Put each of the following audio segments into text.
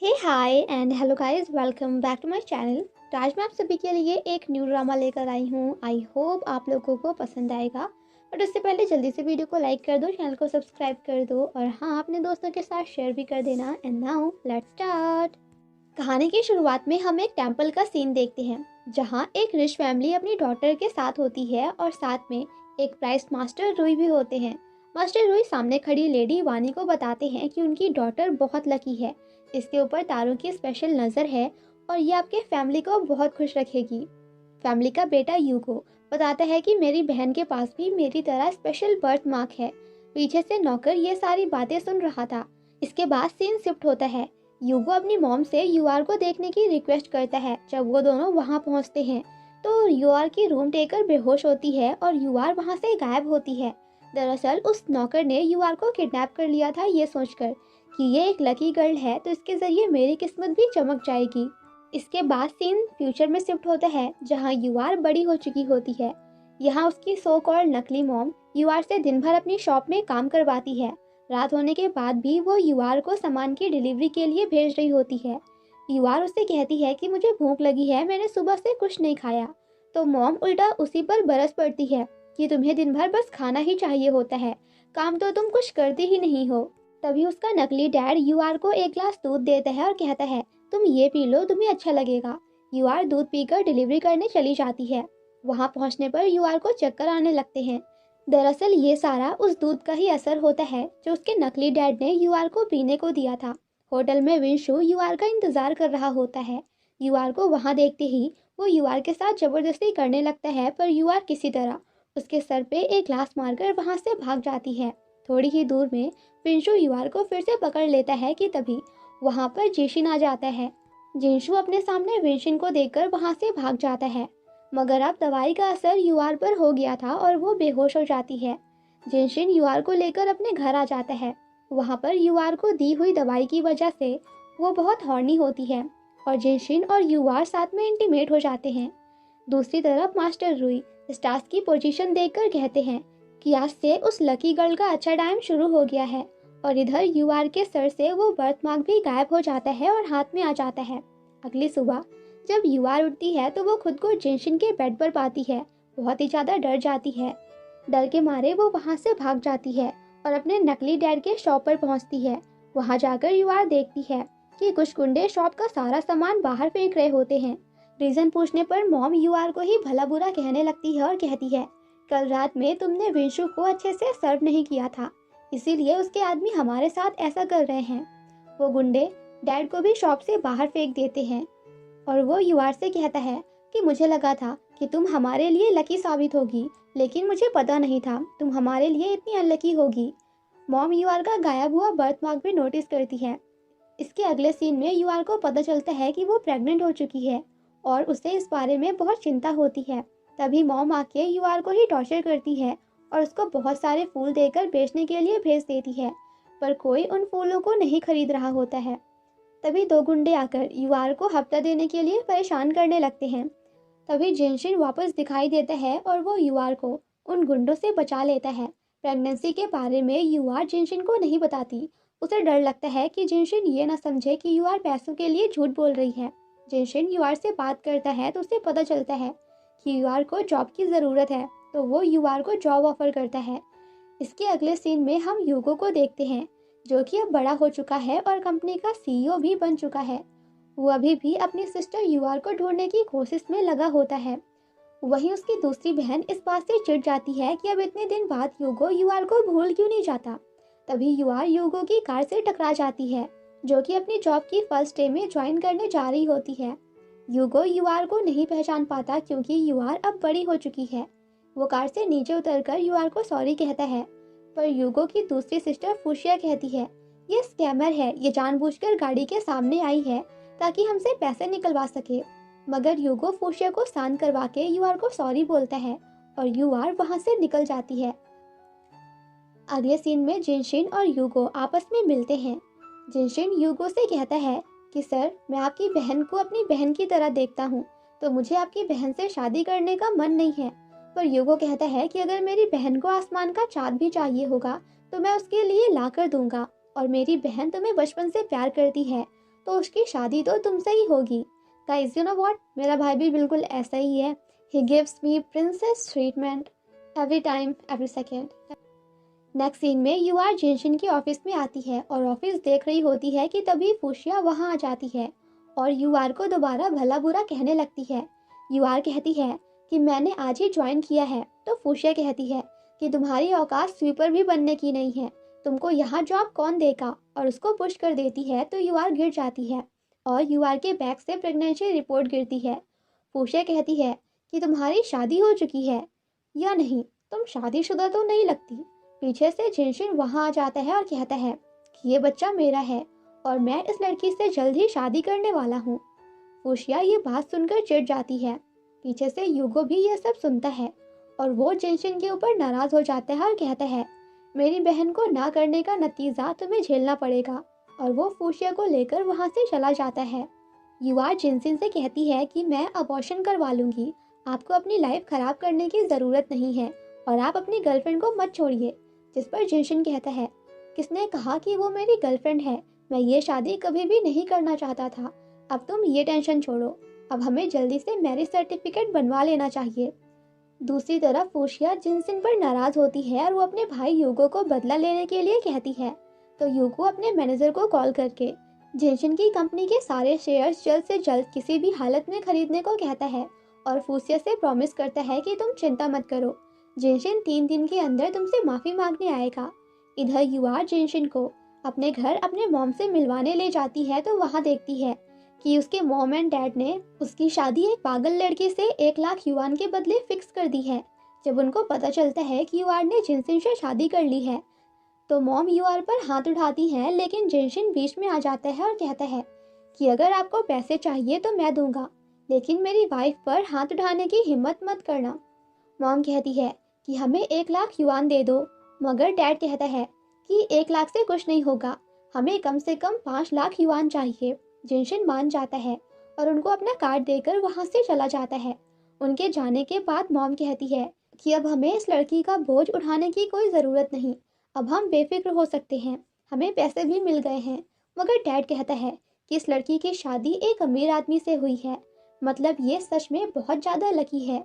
Hey hi and hello guys, welcome back to my channel. तो आज मैं आप सभी के लिए एक न्यू ड्रामा लेकर आई हूँ। आई होप आप लोगों को पसंद आएगा। बट उससे पहले जल्दी से वीडियो को लाइक कर दो, चैनल को सब्सक्राइब कर दो और हाँ, अपने दोस्तों के साथ शेयर भी कर देना। And now let's start. कहानी की शुरुआत में हम एक टेम्पल का सीन देखते हैं, जहाँ एक रिच फैमिली अपनी डॉटर के साथ होती है और साथ में एक प्राइस मास्टर रुई भी होते हैं। मास्टर रुई सामने खड़ी लेडी वानी को बताते हैं कि उनकी डॉटर बहुत लकी है, इसके ऊपर तारों की स्पेशल नज़र है और ये आपके फैमिली को बहुत खुश रखेगी। फैमिली का बेटा यूगो बताता है कि मेरी बहन के पास भी मेरी तरह स्पेशल बर्थ मार्क है। पीछे से नौकर ये सारी बातें सुन रहा था। इसके बाद सीन शिफ्ट होता है। यूगो अपनी मॉम से यूआर को देखने की रिक्वेस्ट करता है। जब वो दोनों वहाँ पहुँचते हैं तो यूआर की रूम टेकर बेहोश होती है और यूआर वहाँ से गायब होती है। दरअसल उस नौकर ने यूआर को किडनैप कर लिया था, ये सोचकर कि ये एक लकी गर्ल है तो इसके जरिए मेरी किस्मत भी चमक जाएगी। इसके बाद सीन फ्यूचर में शिफ्ट होता है, जहाँ यूआर बड़ी हो चुकी होती है। यहाँ उसकी सो कॉल्ड नकली मॉम यूआर से दिन भर अपनी शॉप में काम करवाती है। रात होने के बाद भी वो यूआर को सामान की डिलीवरी के लिए भेज रही होती है। यूआर उससे कहती है कि मुझे भूख लगी है, मैंने सुबह से कुछ नहीं खाया। तो मॉम उल्टा उसी पर बरस पड़ती है कि तुम्हें दिन भर बस खाना ही चाहिए होता है, काम तो तुम कुछ करती ही नहीं हो। तभी उसका नकली डैड यूआर को एक ग्लास दूध देता है और कहता है, तुम ये पी लो, तुम्हें अच्छा लगेगा। यूआर दूध पीकर डिलीवरी करने चली जाती है। वहां पहुंचने पर यूआर को चक्कर आने लगते हैं। दरअसल ये सारा उस दूध का ही असर होता है जो उसके नकली डैड ने यूआर को पीने को दिया था। होटल में विंशु यूआर का इंतजार कर रहा होता है। यूआर को वहां देखते ही वो यूआर के साथ जबरदस्ती करने लगता है, पर यूआर किसी तरह उसके सर पे एक ग्लास मारकर वहां से भाग जाती है। थोड़ी ही दूर में विंशु युवार को फिर से पकड़ लेता है कि तभी वहां पर जिशिन आ जाता है। जिंशु अपने सामने विंशिन को देखकर वहां से भाग जाता है, मगर अब दवाई का असर युवार पर हो गया था और वो बेहोश हो जाती है। जिनशिन युवार को लेकर अपने घर आ जाता है। वहां पर युवार को दी हुई दवाई की वजह से वो बहुत हॉर्नी होती है और जिनशिन और युवार साथ में इंटीमेट हो जाते हैं। दूसरी तरफ मास्टर रुई स्टार्स की पोजीशन देखकर कहते हैं कि आज से उस लकी गर्ल का अच्छा टाइम शुरू हो गया है। और इधर यूआर के सर से वो बर्थ मार्क भी गायब हो जाता है और हाथ में आ जाता है। अगली सुबह जब यूआर उठती है तो वो खुद को जिनशिन के बेड पर पाती है। बहुत ही ज्यादा डर जाती है। डर के मारे वो वहां से भाग जाती है और अपने नकली डैड के शॉप पर पहुंचती है। वहां जाकर यूआर देखती है कि कुछ गुंडे शॉप का सारा सामान बाहर फेंक रहे होते हैं। रीजन पूछने पर मॉम यूआर को ही भला बुरा कहने लगती है और कहती है, कल रात में तुमने विंशु को अच्छे से सर्व नहीं किया था, इसीलिए उसके आदमी हमारे साथ ऐसा कर रहे हैं। वो गुंडे डैड को भी शॉप से बाहर फेंक देते हैं और वो युवार से कहता है कि मुझे लगा था कि तुम हमारे लिए लकी साबित होगी, लेकिन मुझे पता नहीं था तुम हमारे लिए इतनी अनलकी होगी। मॉम युवार का गायब हुआ बर्थ मार्क भी नोटिस करती है। इसके अगले सीन में युवार को पता चलता है कि वो प्रेग्नेंट हो चुकी है और उसे इस बारे में बहुत चिंता होती है। तभी मॉम आके युवार को ही टॉर्चर करती है और उसको बहुत सारे फूल देकर बेचने के लिए भेज देती है, पर कोई उन फूलों को नहीं खरीद रहा होता है। तभी दो गुंडे आकर युवार को हफ्ता देने के लिए परेशान करने लगते हैं। तभी जिनशिन वापस दिखाई देता है और वो युवार को उन गुंडों से बचा लेता है। प्रेगनेंसी के बारे में युवार जिनशिन को नहीं बताती। उसे डर लगता है कि जिनशिन ये ना समझे कि युवार पैसों के लिए झूठ बोल रही है। जिनशिन युवार से बात करता है तो उसे पता चलता है कि युवार को जॉब की ज़रूरत है, तो वो युवार को जॉब ऑफर करता है। इसके अगले सीन में हम यूगो को देखते हैं, जो कि अब बड़ा हो चुका है और कंपनी का सीईओ भी बन चुका है। वो अभी भी अपनी सिस्टर युवार को ढूंढने की कोशिश में लगा होता है। वहीं उसकी दूसरी बहन इस बात से चिढ़ जाती है कि अब इतने दिन बाद यूगो युवार को भूल क्यों नहीं जाता। तभी युवार यूगो की कार से टकरा जाती है, जो कि अपनी जॉब की फर्स्ट डे में ज्वाइन करने जा रही होती है। यूगो युवार को नहीं पहचान पाता क्योंकि युवार अब बड़ी हो चुकी है। वो कार से नीचे उतरकर युवार को सॉरी कहता है, पर यूगो की दूसरी सिस्टर फुशिया कहती है, ये स्कैमर है, ये जानबूझकर गाड़ी के सामने आई है ताकि हमसे पैसे निकलवा सके। मगर यूगो फुशिया को शांत करवा के युवार को सॉरी बोलता है और युवार वहां से निकल जाती है। अगले सीन में जिनशिन और यूगो आपस में मिलते हैं। जिनशिन यूगो से कहता है कि सर, मैं आपकी बहन को अपनी बहन की तरह देखता हूँ, तो मुझे आपकी बहन से शादी करने का मन नहीं है। पर यूगो कहता है कि अगर मेरी बहन को आसमान का चाँद भी चाहिए होगा तो मैं उसके लिए ला कर दूंगा, और मेरी बहन तुम्हें बचपन से प्यार करती है, तो उसकी शादी तो तुमसे ही होगी। गाइस, यू नो व्हाट, मेरा भाई भी बिल्कुल ऐसा ही है। He gives me princess treatment every time every second. Next scene में यूआर जिनशिन की ऑफिस में आती है और ऑफिस देख रही होती है कि तभी फुशिया वहां आ जाती है और यूआर को दोबारा भला बुरा कहने लगती है। यूआर कहती है कि मैंने आज ही ज्वाइन किया है, तो फुशिया कहती है कि तुम्हारी औकात स्वीपर भी बनने की नहीं है, तुमको यहाँ जॉब कौन देगा, और उसको पुश कर देती है तो यूआर गिर जाती है और यूआर के बैग से प्रेगनेंसी रिपोर्ट गिरती है। फुशिया कहती है कि तुम्हारी शादी हो चुकी है या नहीं, तुम शादीशुदा तो नहीं लगती। पीछे से जिनशिन वहां आ जाता है और कहता है कि ये बच्चा मेरा है और मैं इस लड़की से जल्द ही शादी करने वाला हूँ। फुशिया ये बात सुनकर चिढ़ जाती है। पीछे से यूगो भी यह सब सुनता है और वो जिनशिन के ऊपर नाराज हो जाता है और कहता है मेरी बहन को ना करने का नतीजा तुम्हें झेलना पड़ेगा, और वो फुशिया को लेकर वहां से चला जाता है। यूआर जिनशिन से कहती है कि मैं अबॉर्शन करवा लूंगी, आपको अपनी लाइफ खराब करने की ज़रूरत नहीं है और आप अपनी गर्लफ्रेंड को मत छोड़िए। जिस पर जिनशिन कहता है किसने कहा कि वो मेरी गर्लफ्रेंड है, मैं ये शादी कभी भी नहीं करना चाहता था, अब तुम ये टेंशन छोड़ो, अब हमें जल्दी से मैरिज सर्टिफिकेट बनवा लेना चाहिए। दूसरी तरफ फुशिया जिनशिन पर नाराज होती है और वो अपने भाई यूगो को बदला लेने के लिए कहती है, तो यूगो अपने मैनेजर को कॉल करके जिनशिन की कंपनी के सारे शेयर्स जल्द से जल्द किसी भी हालत में खरीदने को कहता है और फुशिया से प्रॉमिस करता है कि तुम चिंता मत करो, जिनशिन 3 दिन के अंदर तुमसे माफी मांगने आएगा। इधर यूआर जिनशिन को अपने घर अपने मॉम से मिलवाने ले जाती है तो वहां देखती है कि उसके मॉम एंड डैड ने उसकी शादी एक पागल लड़के से 1 लाख युआन के बदले फिक्स कर दी है। जब उनको पता चलता है कि यूआर ने जिनशिन से शादी कर ली है तो मॉम यूआर पर हाथ उठाती है, लेकिन जिनशिन बीच में आ जाता है और कहता है कि अगर आपको पैसे चाहिए तो मैं दूंगा, लेकिन मेरी वाइफ पर हाथ उठाने की हिम्मत मत करना। मॉम कहती है कि हमें 1 लाख युआन दे दो, मगर डैड कहता है कि 1 लाख से कुछ नहीं होगा, हमें कम से कम 5 लाख युआन चाहिए। जिनशिन मान जाता है और उनको अपना कार्ड देकर वहां से चला जाता है। उनके जाने के बाद मॉम कहती है कि अब हमें इस लड़की का बोझ उठाने की कोई ज़रूरत नहीं, अब हम बेफिक्र हो सकते हैं, हमें पैसे भी मिल गए हैं। मगर डैड कहता है कि इस लड़की की शादी एक अमीर आदमी से हुई है, मतलब ये सच में बहुत ज़्यादा लकी है,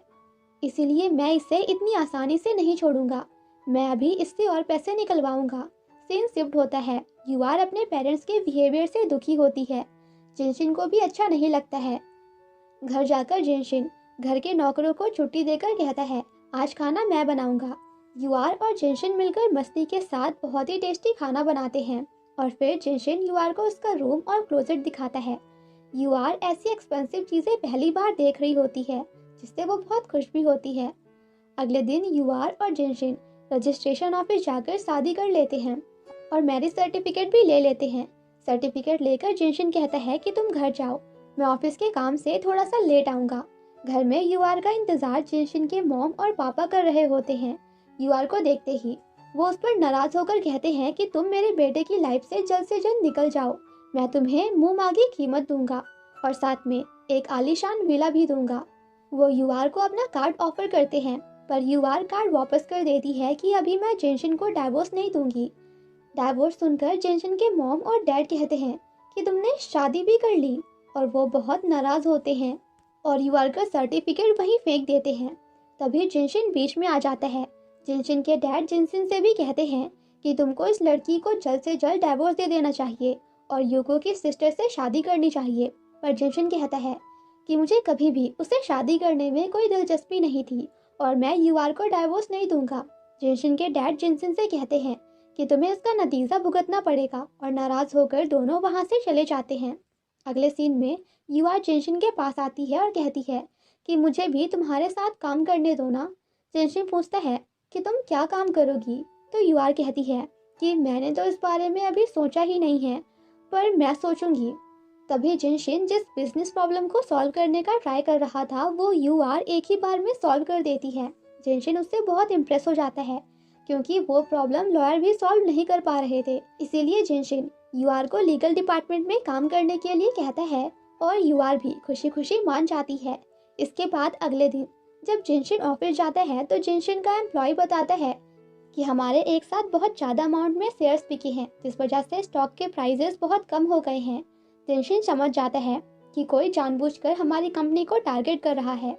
इसीलिए मैं इसे इतनी आसानी से नहीं छोड़ूंगा, मैं अभी इससे और पैसे निकलवाऊंगा। सीन शिफ्ट होता है। यूआर अपने पेरेंट्स के बिहेवियर से दुखी होती है। जिनशिन को भी अच्छा नहीं लगता है। घर जाकर जिनशिन घर के नौकरों को छुट्टी देकर कहता है आज खाना मैं बनाऊंगा। यूआर और जिनशिन मिलकर मस्ती के साथ बहुत ही टेस्टी खाना बनाते हैं और फिर जिनशिन यूआर को उसका रूम और क्लोजेट दिखाता है। यूआर ऐसी एक्सपेंसिव चीज़ें पहली बार देख रही होती है जिससे वो बहुत खुश भी होती है। अगले दिन यूआर और जिनशिन रजिस्ट्रेशन ऑफिस जाकर शादी कर लेते हैं और मैरिज सर्टिफिकेट भी ले लेते हैं। सर्टिफिकेट लेकर जिनशिन कहता है कि तुम घर जाओ, मैं ऑफिस के काम से थोड़ा सा लेट आऊँगा। घर में यूआर का इंतजार जिनशिन के मॉम और पापा कर रहे होते हैं। यूआर को देखते ही वो उस पर नाराज होकर कहते हैं कि तुम मेरे बेटे की लाइफ से जल्द निकल जाओ, मैं तुम्हें मुंह मांगी कीमत दूंगा और साथ में एक आलीशान विला भी दूंगा। वो यूआर को अपना कार्ड ऑफर करते हैं, पर यूआर कार्ड वापस कर देती है कि अभी मैं जिनशिन को डाइवोर्स नहीं दूंगी। डाइवोर्स सुनकर जिनशिन के मॉम और डैड कहते हैं कि तुमने शादी भी कर ली, और वो बहुत नाराज होते हैं और यूआर का सर्टिफिकेट वहीं फेंक देते हैं। तभी जिनशिन बीच में आ जाता है। जिनशिन के डैड जिनशिन से भी कहते हैं कि तुमको इस लड़की को जल्द से जल्द डाइवोर्स दे देना चाहिए और यूगो की सिस्टर से शादी करनी चाहिए। पर जिनशिन कहता है कि मुझे कभी भी उससे शादी करने में कोई दिलचस्पी नहीं थी और मैं यूआर को डाइवोर्स नहीं दूंगा। जिनशिन के डैड जिनशिन से कहते हैं कि तुम्हें इसका नतीजा भुगतना पड़ेगा और नाराज होकर दोनों वहां से चले जाते हैं। अगले सीन में यूआर जिनशिन के पास आती है और कहती है कि मुझे भी तुम्हारे साथ काम करने दो ना। जिनशिन पूछता है कि तुम क्या काम करोगी, तो यूआर कहती है कि मैंने तो इस बारे में अभी सोचा ही नहीं है, पर मैं सोचूंगी। तभी जिनशिन जिस बिजनेस प्रॉब्लम को सॉल्व करने का ट्राई कर रहा था वो यूआर एक ही बार में सॉल्व कर देती है। जिनशिन उससे बहुत इम्प्रेस हो जाता है क्योंकि वो प्रॉब्लम लॉयर भी सॉल्व नहीं कर पा रहे थे। इसीलिए जिनशिन यूआर को लीगल डिपार्टमेंट में काम करने के लिए कहता है और यूआर भी खुशी खुशी मान जाती है। इसके बाद अगले दिन जब जिनशिन ऑफिस जाता है तो जिनशिन का एम्प्लॉय बताता है कि हमारे एक साथ बहुत ज़्यादा अमाउंट में शेयर्स बिके हैं, जिस वजह से स्टॉक के प्राइजेस बहुत कम हो गए हैं। जिनशिन समझ जाता है कि कोई जानबूझकर हमारी कंपनी को टारगेट कर रहा है।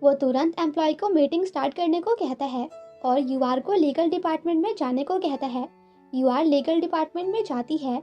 वो तुरंत एम्प्लॉय को मीटिंग स्टार्ट करने को कहता है और यूआर को लीगल डिपार्टमेंट में जाने को कहता है। यूआर लीगल डिपार्टमेंट में जाती है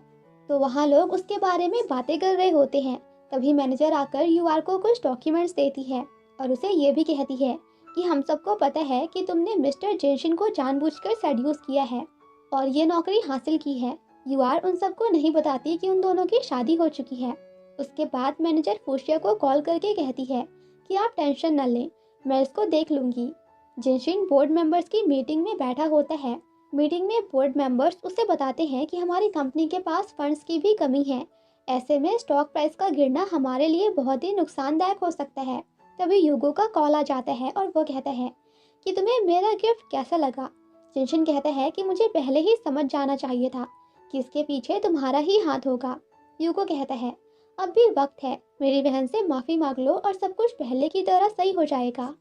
तो वहाँ लोग उसके बारे में बातें कर रहे होते हैं। तभी मैनेजर आकर यूआर को कुछ डॉक्यूमेंट्स देती है और उसे ये भी कहती है कि हम सबको पता है कि तुमने मिस्टर जिनशिन को जानबूझकर सेड्यूस किया है और ये नौकरी हासिल की है। यूआर उन सबको नहीं बताती कि उन दोनों की शादी हो चुकी है। उसके बाद मैनेजर फूशिया को कॉल करके कहती है कि आप टेंशन न लें, मैं इसको देख लूंगी। जिनशिन बोर्ड मेंबर्स की मीटिंग में बैठा होता है। मीटिंग में बोर्ड मेंबर्स उसे बताते हैं कि हमारी कंपनी के पास फंड्स की भी कमी है। ऐसे में स्टॉक प्राइस का गिरना हमारे लिए बहुत ही नुकसानदायक हो सकता है। तभी यूगो का कॉल आ जाता है और वो कहता है कि तुम्हें मेरा गिफ्ट कैसा लगा। जिनशिन कहता है कि मुझे पहले ही समझ जाना चाहिए था कि इसके पीछे तुम्हारा ही हाथ होगा। यूगो कहता है अब भी वक्त है, मेरी बहन से माफ़ी मांग लो और सब कुछ पहले की तरह सही हो जाएगा।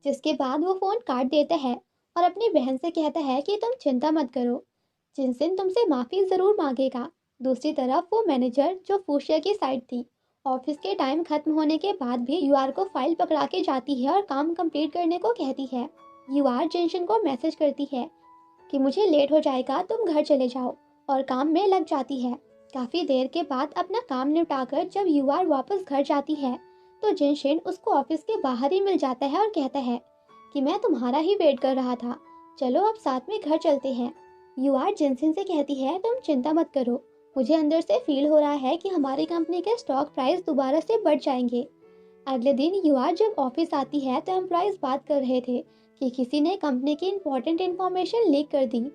जिसके बाद वो फ़ोन काट देता है और अपनी बहन से कहता है कि तुम चिंता मत करो, जिनसिन तुमसे माफ़ी ज़रूर मांगेगा। दूसरी तरफ वो मैनेजर जो फूशिया की साइड थी, ऑफिस के टाइम खत्म होने के बाद भी यूआर को फाइल पकड़ा के जाती है और काम कंप्लीट करने को कहती है। यूआर जिनशिन को मैसेज करती है कि मुझे लेट हो जाएगा, तुम घर चले जाओ, और काम में लग जाती है। काफ़ी देर के बाद अपना काम निपटाकर जब यूआर वापस घर जाती है तो जिनशिन उसको ऑफिस के बाहर ही मिल जाता है और कहता है कि मैं तुम्हारा ही वेट कर रहा था, चलो अब साथ में घर चलते हैं। यूआर जिनसिन से कहती है तुम चिंता मत करो, मुझे अंदर से फील हो रहा है कि हमारी कंपनी के स्टॉक प्राइस दोबारा से बढ़ जाएंगे। अगले दिन यूआर जब ऑफिस आती है तो एम्प्लॉयज बात कर रहे थे कि किसी ने कंपनी की इंपॉर्टेंट इन्फॉर्मेशन लीक कर दी,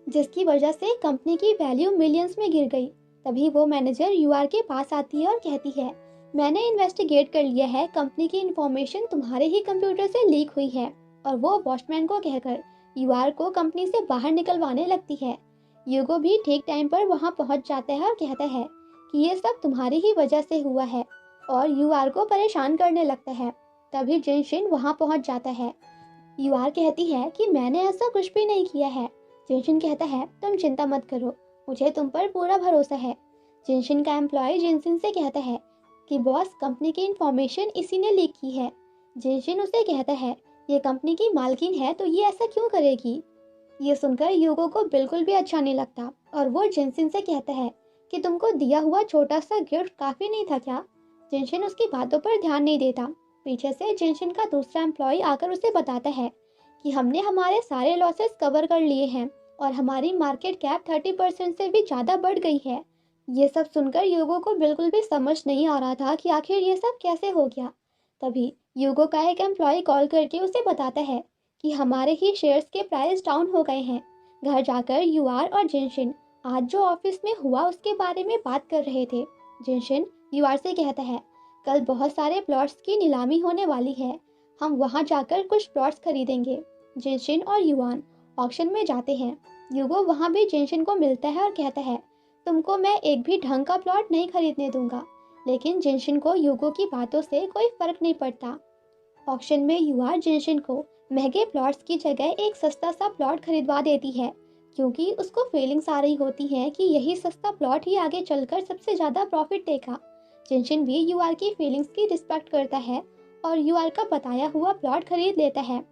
जिसकी वजह से कंपनी की वैल्यू मिलियंस में गिर गई। तभी वो मैनेजर यूआर के पास आती है और कहती है मैंने इन्वेस्टिगेट कर लिया है, कंपनी की इंफॉर्मेशन तुम्हारे ही कंप्यूटर से लीक हुई है। और वो वॉचमैन को कहकर यूआर को कंपनी से बाहर निकलवाने लगती है। यूगो भी ठीक टाइम पर वहां पहुंच जाता है और कहता है कि ये सब तुम्हारी ही वजह से हुआ है और यूआर को परेशान करने लगता है। तभी जिनशिन वहां पहुंच जाता है। यूआर कहती है कि मैंने ऐसा कुछ भी नहीं किया है। जिनशिन कहता है तुम चिंता मत करो, मुझे तुम पर पूरा भरोसा है। जिनशिन का एम्प्लॉय जिनसिन से कहता है कि बॉस, कंपनी की इंफॉर्मेशन इसी ने लीक की है। जिनशिन उसे कहता है ये कंपनी की मालकिन है तो ये ऐसा क्यों करेगी। ये सुनकर यूगो को बिल्कुल भी अच्छा नहीं लगता और वो जिनसिन से कहता है कि तुमको दिया हुआ छोटा सा गिफ्ट काफ़ी नहीं था क्या। जिनशिन उसकी बातों पर ध्यान नहीं देता। पीछे से जिनशिन का दूसरा एम्प्लॉय आकर उसे बताता है कि हमने हमारे सारे लॉसेस कवर कर लिए हैं और हमारी मार्केट कैप 30% से भी ज़्यादा बढ़ गई है। ये सब सुनकर यूगो को बिल्कुल भी समझ नहीं आ रहा था कि आखिर ये सब कैसे हो गया। तभी यूगो का एक एम्प्लॉय कॉल करके उसे बताता है कि हमारे ही शेयर्स के प्राइस डाउन हो गए हैं। घर जाकर यूआर और जिनशिन आज जो ऑफिस में हुआ उसके बारे में बात कर रहे थे। जिनशिन यूआर से कहता है कल बहुत सारे प्लॉट्स की नीलामी होने वाली है, हम वहां जाकर कुछ प्लॉट्स खरीदेंगे। जिनशिन और युआन ऑक्शन में जाते हैं। यूगो वहां भी जिनशिन को मिलता है और कहता है तुमको मैं एक भी ढंग का प्लॉट नहीं खरीदने दूंगा। लेकिन जिनशिन को यूगो की बातों से कोई फर्क नहीं पड़ता। ऑक्शन में युआर जिनशिन को महंगे प्लॉट्स की जगह एक सस्ता सा प्लॉट खरीदवा देती है, क्योंकि उसको फीलिंग्स आ रही होती हैं कि यही सस्ता प्लॉट ही आगे चलकर सबसे ज़्यादा प्रॉफिट देगा। जिनशिन भी यूआर की फीलिंग्स की रिस्पेक्ट करता है और यूआर का बताया हुआ प्लॉट खरीद लेता है।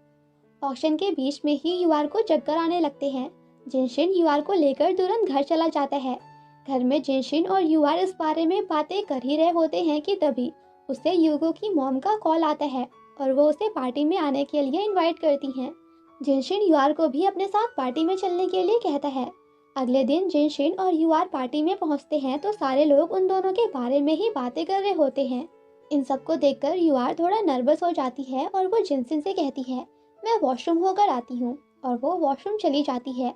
ऑक्शन के बीच में ही यूआर को चक्कर आने लगते हैं। जिनशिन यूआर को लेकर तुरंत घर चला जाता है। घर में जिनशिन और यूआर इस बारे में बातें कर ही रहे होते हैं कि तभी उसे यूगो की मॉम का कॉल आता है और वो उसे पार्टी में आने के लिए इनवाइट करती हैं। जिनशिन यूआर को भी अपने साथ पार्टी में चलने के लिए कहता है। अगले दिन जिनशिन और यूआर पार्टी में पहुंचते हैं तो सारे लोग उन दोनों के बारे में ही बातें कर रहे होते हैं। इन सबको देखकर यूआर थोड़ा नर्वस हो जाती है और वो जिनशिन से कहती है मैं वॉशरूम होकर आती हूँ, और वो वॉशरूम चली जाती है।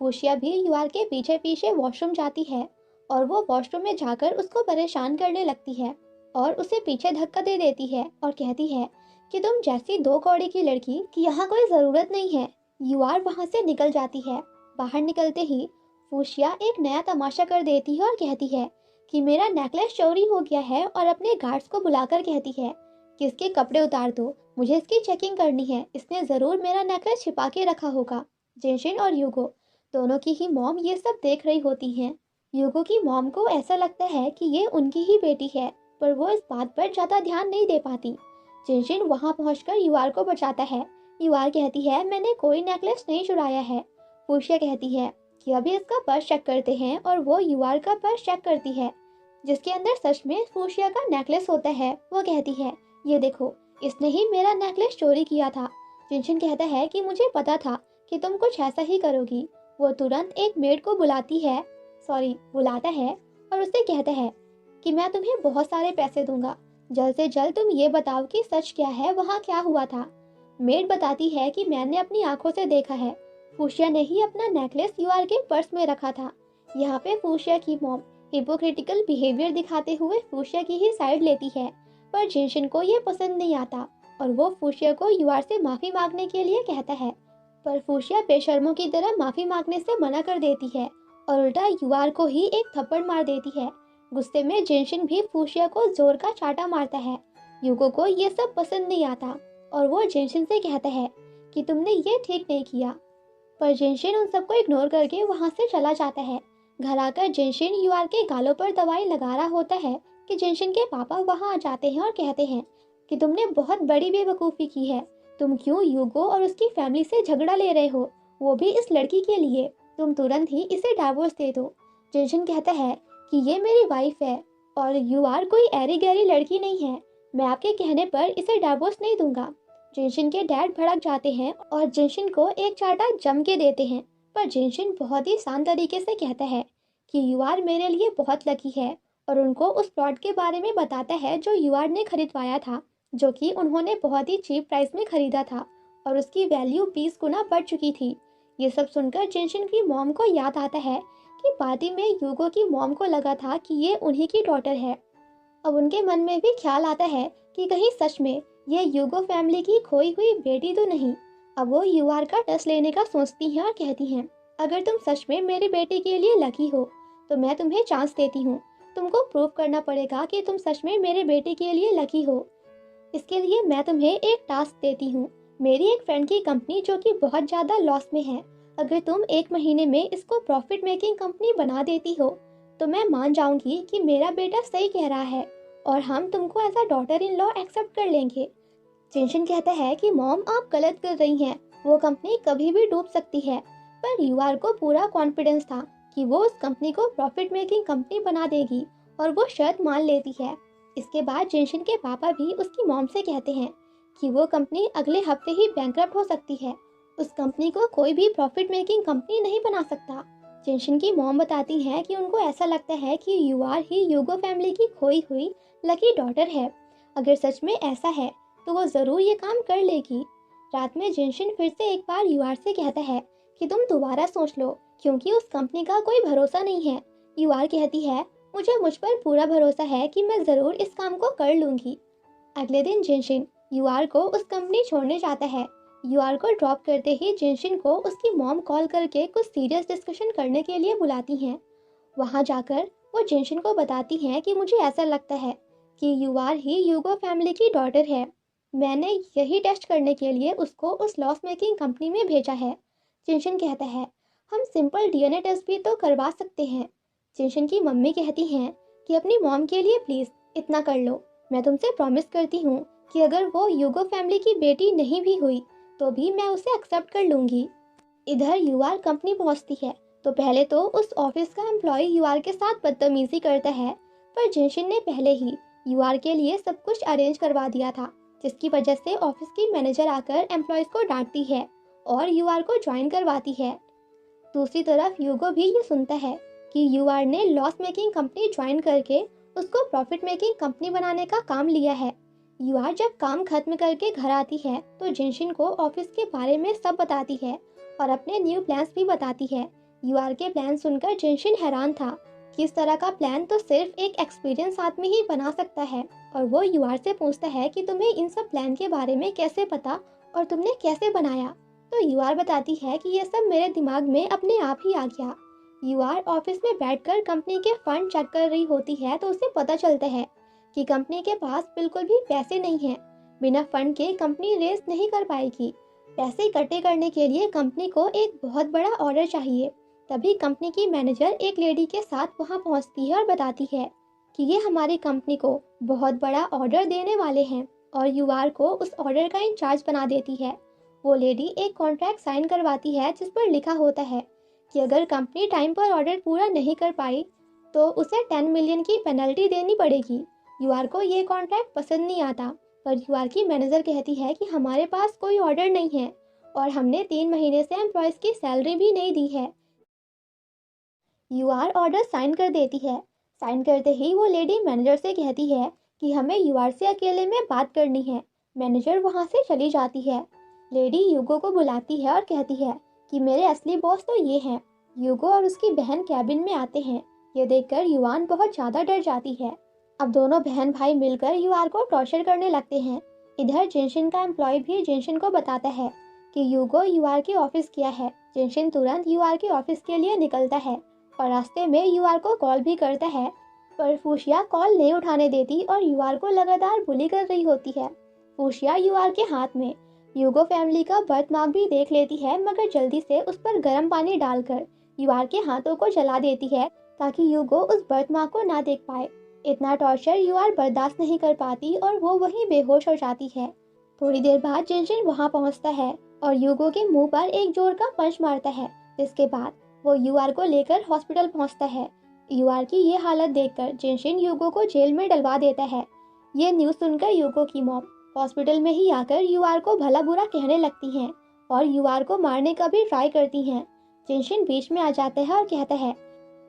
फूशिया भी यूआर के पीछे पीछे वॉशरूम जाती है और वो वॉशरूम में जाकर उसको परेशान करने लगती है और उसे पीछे धक्का दे देती है और कहती है कि तुम जैसी दो कौड़ी की लड़की की यहाँ कोई ज़रूरत नहीं है। यूआर वहाँ से निकल जाती है। बाहर निकलते ही फूशिया एक नया तमाशा कर देती है और कहती है कि मेरा नेकलेस चोरी हो गया है और अपने गार्ड्स को बुलाकर कहती है कि इसके कपड़े उतार दो, मुझे इसकी चेकिंग करनी है, इसने ज़रूर मेरा नेकलेस छिपा के रखा होगा। जिनशिन और यूगो दोनों की ही मॉम ये सब देख रही होती हैं। युगो की मॉम को ऐसा लगता है कि ये उनकी ही बेटी है, पर वो इस बात पर ज़्यादा ध्यान नहीं दे पाती। जिनशिन वहाँ पहुंचकर युआर को बचाता है। युआर कहती है मैंने कोई नेकलेस नहीं चुराया है। फूशिया कहती है कि अभी इसका पर्स चेक करते हैं और वो युआर का पर्स चेक करती है जिसके अंदर सच में फूशिया का नेकलेस होता है। वो कहती है ये देखो, इसने ही मेरा नेकलेस चोरी किया था। जिनशिन कहता है कि मुझे पता था कि तुम कुछ ऐसा ही करोगी। वो तुरंत एक मेड को बुलाता है और उससे कहता है कि मैं तुम्हें बहुत सारे पैसे दूंगा, जल्द से जल्द तुम ये बताओ कि सच क्या है, वहाँ क्या हुआ था। मेड बताती है कि मैंने अपनी आंखों से देखा है, फूशिया ने ही अपना नेकलेस युआर के पर्स में रखा था। यहाँ पे फूशिया की मॉम हिपोक्रिटिकल बिहेवियर दिखाते हुए फूशिया की ही साइड लेती है, पर जिनशिन को ये पसंद नहीं आता और वो फूशिया को युआर से माफी मांगने के लिए कहता है, पर फूशिया बेशर्मों की तरह माफी मांगने से मना कर देती है और उल्टा युआर को ही एक थप्पड़ मार देती है। गुस्से में जिनशिन भी फूशिया को जोर का चाटा मारता है। युगो को ये सब पसंद नहीं आता और वो जिनशिन से कहता है कि तुमने ये ठीक नहीं किया, पर जिनशिन उन सबको इग्नोर करके वहाँ से चला जाता है। घर आकर जिनशिन युआर के गालों पर दवाई लगा रहा होता है कि जिनशिन के पापा वहाँ आ जाते हैं और कहते हैं कि तुमने बहुत बड़ी बेवकूफ़ी की है। तुम क्यों युगो और उसकी फैमिली से झगड़ा ले रहे हो, वो भी इस लड़की के लिए। तुम तुरंत ही इसे डाइवोर्स दे दो। जिनशिन कहता है कि ये मेरी वाइफ है और युआर कोई ऐरी गैरी लड़की नहीं है। मैं आपके कहने पर इसे डाइवोर्स नहीं दूंगा। जिनशिन के डैड भड़क जाते हैं और जिनशिन को एक चाटा जम के देते हैं, पर जिनशिन बहुत ही शांत तरीके से कहता है कि युआर मेरे लिए बहुत लकी है और उनको उस प्लॉट के बारे में बताता है जो युआर ने खरीदवाया था, जो कि उन्होंने बहुत ही चीप प्राइस में खरीदा था और उसकी वैल्यू 20 गुना बढ़ चुकी थी। ये सब सुनकर जिनशिन की मॉम को याद आता है कि पार्टी में युगो की मॉम को लगा था कि ये उन्हीं की डॉटर है। अब उनके मन में भी ख्याल आता है कि कहीं सच में ये युगो फैमिली की खोई हुई बेटी तो नहीं। अब वो युआर का टेस्ट लेने का सोचती हैं और कहती हैं अगर तुम सच में मेरी बेटी के लिए लकी हो तो मैं तुम्हें चांस देती हूँ। तुमको प्रूव करना पड़ेगा कि तुम सच में मेरे बेटे के लिए लकी हो। इसके लिए मैं तुम्हें एक टास्क देती हूँ। मेरी एक फ्रेंड की कंपनी जो कि बहुत ज़्यादा लॉस में है, अगर तुम 1 महीने में इसको प्रॉफिट मेकिंग कंपनी बना देती हो तो मैं मान जाऊंगी कि मेरा बेटा सही कह रहा है और हम तुमको as a daughter in law accept कर लेंगे। जिनशिन कहता है कि मॉम आप गलत कर रही हैं, वो कंपनी कभी भी डूब सकती है। पर युआर को पूरा कॉन्फिडेंस था कि वो उस कंपनी को प्रॉफिट मेकिंग कंपनी बना देगी और वो शर्त मान लेती है। इसके बाद जिनशिन के पापा भी उसकी मॉम से कहते हैं कि वो कंपनी अगले हफ्ते ही बैंकरप्ट हो सकती है। उस कंपनी को कोई भी प्रॉफिट मेकिंग कंपनी नहीं बना सकता। जिनशिन की मॉम बताती हैं कि उनको ऐसा लगता है कि युआर ही युगो फैमिली की खोई हुई लकी डॉटर है। अगर सच में ऐसा है तो वो ज़रूर ये काम कर लेगी। रात में जिनशिन फिर से एक बार युआर से कहता है कि तुम दोबारा सोच लो क्योंकि उस कंपनी का कोई भरोसा नहीं है। युआर कहती है मुझ पर पूरा भरोसा है कि मैं ज़रूर इस काम को कर लूँगी। अगले दिन जिनशिन युआर को उस कंपनी छोड़ने जाता है। युआर को ड्रॉप करते ही जिनशिन को उसकी मॉम कॉल करके कुछ सीरियस डिस्कशन करने के लिए बुलाती हैं। वहाँ जाकर वो जिनशिन को बताती हैं कि मुझे ऐसा लगता है कि युआर ही युगो फैमिली की डॉटर है। मैंने यही टेस्ट करने के लिए उसको उस लॉस मेकिंग कंपनी में भेजा है। जिनशिन कहता है हम सिंपल डीएनए टेस्ट भी तो करवा सकते हैं। जिनशिन की मम्मी कहती हैं कि अपनी मॉम के लिए प्लीज़ इतना कर लो। मैं तुमसे प्रॉमिस करती हूँ कि अगर वो युगो फैमिली की बेटी नहीं भी हुई तो भी मैं उसे एक्सेप्ट कर लूँगी। इधर युआर कंपनी पहुँचती है तो पहले तो उस ऑफिस का एम्प्लॉय युआर के साथ बदतमीजी करता है, पर जिनशिन ने पहले ही युआर के लिए सब कुछ अरेंज करवा दिया था, जिसकी वजह से ऑफिस की मैनेजर आकर एम्प्लॉयज़ को डांटती है और युआर को ज्वाइन करवाती है। दूसरी तरफ युगो भी ये सुनता है कि युआर ने लॉस मेकिंग कंपनी ज्वाइन करके उसको प्रॉफिट मेकिंग कंपनी बनाने का काम लिया है। युआर जब काम खत्म करके घर आती है तो जिनशिन को ऑफिस के बारे में सब बताती है और अपने न्यू प्लान्स भी बताती है। युआर के प्लान सुनकर जिनशिन हैरान था कि इस तरह का प्लान तो सिर्फ एक एक्सपीरियंस आदमी ही बना सकता है और वो युआर से पूछता है कि तुम्हें इन सब प्लान के बारे में कैसे पता और तुमने कैसे बनाया। तो युआर बताती है कि ये सब मेरे दिमाग में अपने आप ही आ गया। युआर ऑफिस में बैठकर कंपनी के फंड चेक कर रही होती है तो उसे पता चलता है कि कंपनी के पास बिल्कुल भी पैसे नहीं हैं। बिना फंड के कंपनी रेस नहीं कर पाएगी। पैसे इकट्ठे करने के लिए कंपनी को एक बहुत बड़ा ऑर्डर चाहिए। तभी कंपनी की मैनेजर एक लेडी के साथ वहां पहुंचती है और बताती है कि ये हमारी कंपनी को बहुत बड़ा ऑर्डर देने वाले हैं और यूआर को उस ऑर्डर का इंचार्ज बना देती है। वो लेडी एक कॉन्ट्रैक्ट साइन करवाती है जिस पर लिखा होता है कि अगर कंपनी टाइम पर ऑर्डर पूरा नहीं कर पाई तो उसे 10 मिलियन की पेनल्टी देनी पड़ेगी। यूआर को ये कॉन्ट्रैक्ट पसंद नहीं आता, पर यूआर की मैनेजर कहती है कि हमारे पास कोई ऑर्डर नहीं है और हमने 3 महीने से एम्प्लॉयज़ की सैलरी भी नहीं दी है। यूआर ऑर्डर साइन कर देती है। साइन करते ही वो लेडी मैनेजर से कहती है कि हमें यूआर से अकेले में बात करनी है। मैनेजर वहाँ से चली जाती है। लेडी यूगो को बुलाती है और कहती है कि मेरे असली बॉस तो ये हैं। यूगो और उसकी बहन कैबिन में आते हैं। ये देखकर युआन बहुत ज़्यादा डर जाती है। अब दोनों बहन भाई मिलकर यूआर को टॉर्चर करने लगते हैं। इधर जिनशिन का एम्प्लॉय भी जिनशिन को बताता है कि यूगो यूआर के ऑफिस गया है। जिनशिन तुरंत यूआर के ऑफिस के लिए निकलता है और रास्ते में यूआर को कॉल भी करता है, पर फूशिया कॉल नहीं उठाने देती और यूआर को लगातार बुली कर रही होती है। फूशिया यूआर के हाथ में यूगो फैमिली का बर्थमार्क भी देख लेती है, मगर जल्दी से उस पर गर्म पानी डालकर यूआर के हाथों को जला देती है ताकि यूगो उस बर्थमार्क को ना देख पाए। इतना टॉर्चर यूआर बर्दाश्त नहीं कर पाती और वो वहीं बेहोश हो जाती है। थोड़ी देर बाद जिनशिन वहां पहुंचता है और यूगो के मुंह पर एक जोर का पंच मारता है, जिसके बाद वो यूआर को लेकर हॉस्पिटल पहुंचता है। यूआर की ये हालत देखकर जिनशिन यूगो को जेल में डलवा देता है। ये न्यूज़ सुनकर यूगो की मॉम हॉस्पिटल में ही आकर यूआर को भला बुरा कहने लगती हैं और यूआर को मारने का भी ट्राई करती हैं। जिनशिन बीच में आ जाता है और कहता है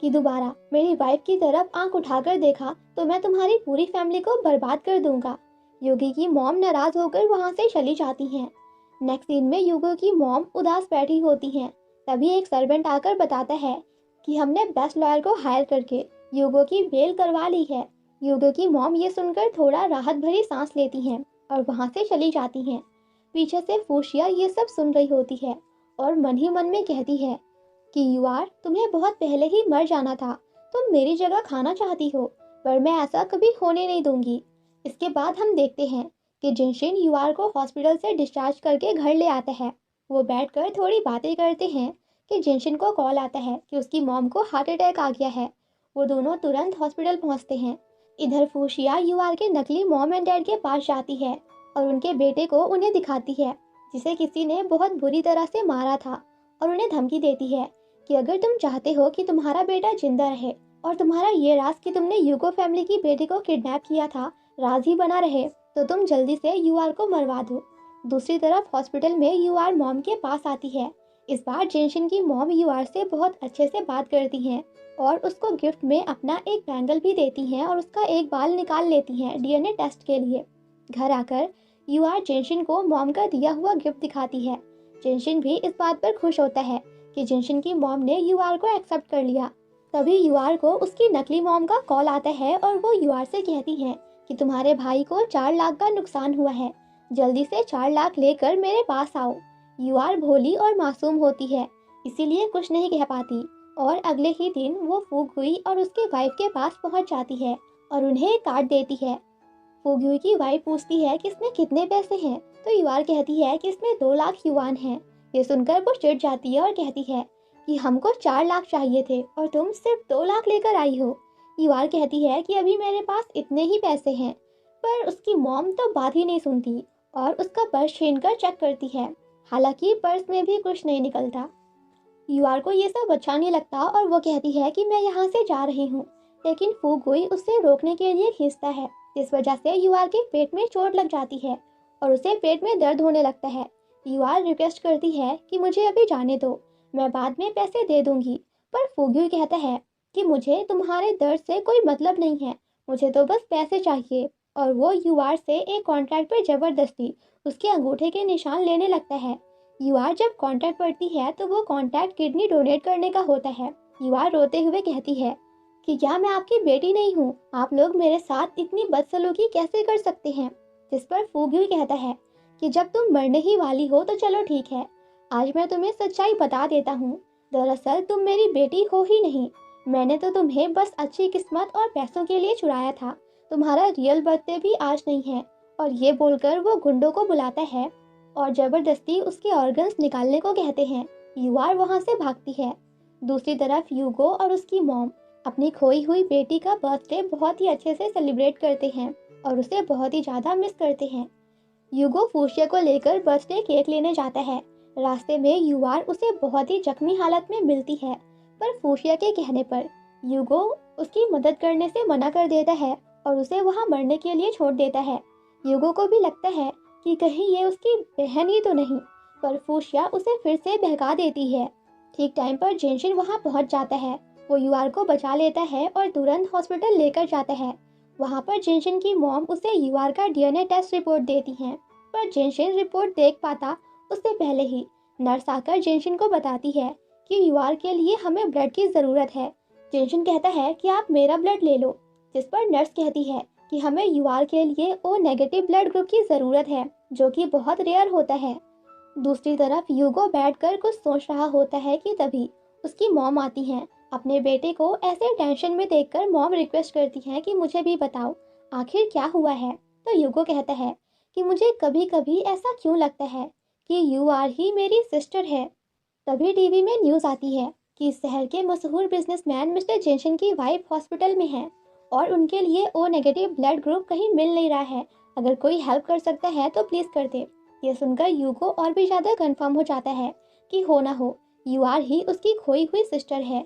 कि दोबारा मेरी वाइफ की तरफ आंख उठाकर देखा तो मैं तुम्हारी पूरी फैमिली को बर्बाद कर दूंगा। युगी की मॉम नाराज होकर वहां से चली जाती हैं। नेक्स्ट सीन में युगो की मॉम उदास बैठी होती हैं। तभी एक सर्वेंट आकर बताता है कि हमने बेस्ट लॉयर को हायर करके युगो की बेल करवा ली है। युगो की मॉम ये सुनकर थोड़ा राहत भरी सांस लेती हैं और वहां से चली जाती हैं। पीछे से फूशिया ये सब सुन रही होती है और मन ही मन में कहती है कि यूआर, तुम्हें बहुत पहले ही मर जाना था। तुम मेरी जगह खाना चाहती हो, पर मैं ऐसा कभी होने नहीं दूंगी। इसके बाद हम देखते हैं कि जिनशिन यूआर को हॉस्पिटल से डिस्चार्ज करके घर ले आता है। वो बैठकर थोड़ी बातें करते हैं कि जिनशिन को कॉल आता है कि उसकी मॉम को हार्ट अटैक आ गया है। वो दोनों तुरंत हॉस्पिटल पहुंचते हैं। इधर फूशिया यूआर के नकली मॉम एंड डैड के पास जाती है और उनके बेटे को उन्हें दिखाती है, जिसे किसी ने बहुत बुरी तरह से मारा था, और उन्हें धमकी देती है कि अगर तुम चाहते हो कि तुम्हारा बेटा जिंदा रहे और तुम्हारा ये राज कि तुमने यूगो फैमिली की बेटी को किडनैप किया था राज ही बना रहे, तो तुम जल्दी से यूआर को मरवा दो। दूसरी तरफ हॉस्पिटल में यूआर मॉम के पास आती है। इस बार जिनशिन की मॉम यूआर से बहुत अच्छे से बात करती हैं और उसको गिफ्ट में अपना एक बैंगल भी देती हैं और उसका एक बाल निकाल लेती हैं डीएनए टेस्ट के लिए। घर आकर यूआर जिनशिन को मॉम का दिया हुआ गिफ्ट दिखाती है। जिनशिन भी इस बात पर खुश होता है कि जिनशिन की मॉम ने यूआर को एक्सेप्ट कर लिया। तभी यूआर को उसकी नकली मॉम का कॉल आता है और वो यूआर से कहती है कि तुम्हारे भाई को 4 लाख का नुकसान हुआ है, जल्दी से 4 लाख लेकर मेरे पास आओ। यूआर भोली और मासूम होती है, इसीलिए कुछ नहीं कह पाती और अगले ही दिन वो फुगुई और उसके वाइफ के पास पहुंच जाती है और उन्हें काट देती है। फुगुई की वाइफ पूछती है कि इसमें कितने पैसे हैं, तो यूआर कहती है कि इसमें 2 लाख युआन हैं। ये सुनकर वो चिढ़ जाती है और कहती है कि हमको 4 लाख चाहिए थे और तुम सिर्फ 2 लाख लेकर आई हो। यूआर कहती है कि अभी मेरे पास इतने ही पैसे हैं, पर उसकी मॉम तो बात ही नहीं सुनती और उसका पर्स छीनकर चेक करती है। हालांकि पर्स में भी कुछ नहीं निकलता। यूआर को ये सब अच्छा नहीं लगता और वो कहती है कि मैं यहाँ से जा रही हूँ, लेकिन फुगुई उसे रोकने के लिए खींचता है, जिस वजह से यूआर के पेट में चोट लग जाती है और उसे पेट में दर्द होने लगता है। यूआर रिक्वेस्ट करती है कि मुझे अभी जाने दो, मैं बाद में पैसे दे दूंगी, पर फुगुई कहता है कि मुझे तुम्हारे दर्द से कोई मतलब नहीं है, मुझे तो बस पैसे चाहिए। और वो यूआर से एक कॉन्ट्रैक्ट पर जबरदस्ती उसके अंगूठे के निशान लेने लगता है। यूआर जब कॉन्ट्रैक्ट पढ़ती है तो वो कॉन्ट्रैक्ट किडनी डोनेट करने का होता है। यूआर रोते हुए कहती है कि क्या मैं आपकी बेटी नहीं हूँ, आप लोग मेरे साथ इतनी बदसलूकी कैसे कर सकते हैं। जिस पर फुगुई कहता है कि जब तुम मरने ही वाली हो तो चलो ठीक है, आज मैं तुम्हें सच्चाई बता देता हूँ। दरअसल तुम मेरी बेटी हो ही नहीं, मैंने तो तुम्हें बस अच्छी किस्मत और पैसों के लिए चुराया था, तुम्हारा रियल बर्थडे भी आज नहीं है। और ये बोलकर वो गुंडों को बुलाता है और जबरदस्ती उसके ऑर्गन्स निकालने को कहते हैं। यूआर वहाँ से भागती है। दूसरी तरफ यूगो और उसकी मॉम अपनी खोई हुई बेटी का बर्थडे बहुत ही अच्छे से सेलिब्रेट करते हैं और उसे बहुत ही ज़्यादा मिस करते हैं। यूगो फूशिया को लेकर बर्थडे केक लेने जाता है। रास्ते में यूआर उसे बहुत ही जख्मी हालत में मिलती है, पर फूशिया के कहने पर यूगो उसकी मदद करने से मना कर देता है और उसे वहां मरने के लिए छोड़ देता है। यूगो को भी लगता है कि कहीं ये उसकी बहन ही तो नहीं, पर फूशिया उसे फिर से बहका देती है। ठीक टाइम पर जेनशिन वहां पहुंच जाता है। वो यूआर को बचा लेता है और तुरंत हॉस्पिटल लेकर जाता है। वहां पर जेनशिन की मॉम उसे यूआर का डीएनए टेस्ट रिपोर्ट देती हैं, पर जेनशिन रिपोर्ट देख पाता उससे पहले ही नर्स आकर जेनशिन को बताती है कि यूआर के लिए हमें ब्लड की ज़रूरत है। जेनशिन कहता है कि आप मेरा ब्लड ले लो, जिस पर नर्स कहती है कि हमें यूआर के लिए ओ नेगेटिव ब्लड ग्रुप की ज़रूरत है, जो कि बहुत रेयर होता है। दूसरी तरफ यूगो बैठकर कुछ सोच रहा होता है कि तभी उसकी मॉम आती हैं। अपने बेटे को ऐसे टेंशन में देखकर मॉम रिक्वेस्ट करती है कि मुझे भी बताओ आखिर क्या हुआ है। तो यूगो कहता है कि मुझे कभी कभी ऐसा क्यों लगता है कि यू आर ही मेरी सिस्टर है। तभी टीवी में न्यूज़ आती है कि शहर के मशहूर बिजनेसमैन मिस्टर जेनशन की वाइफ हॉस्पिटल में है और उनके लिए ओ नेगेटिव ब्लड ग्रुप कहीं मिल नहीं रहा है। अगर कोई हेल्प कर सकता है तो प्लीज़ कर दे। ये सुनकर यूगो और भी ज़्यादा कंफर्म हो जाता है कि हो ना हो यू आर ही उसकी खोई हुई सिस्टर है,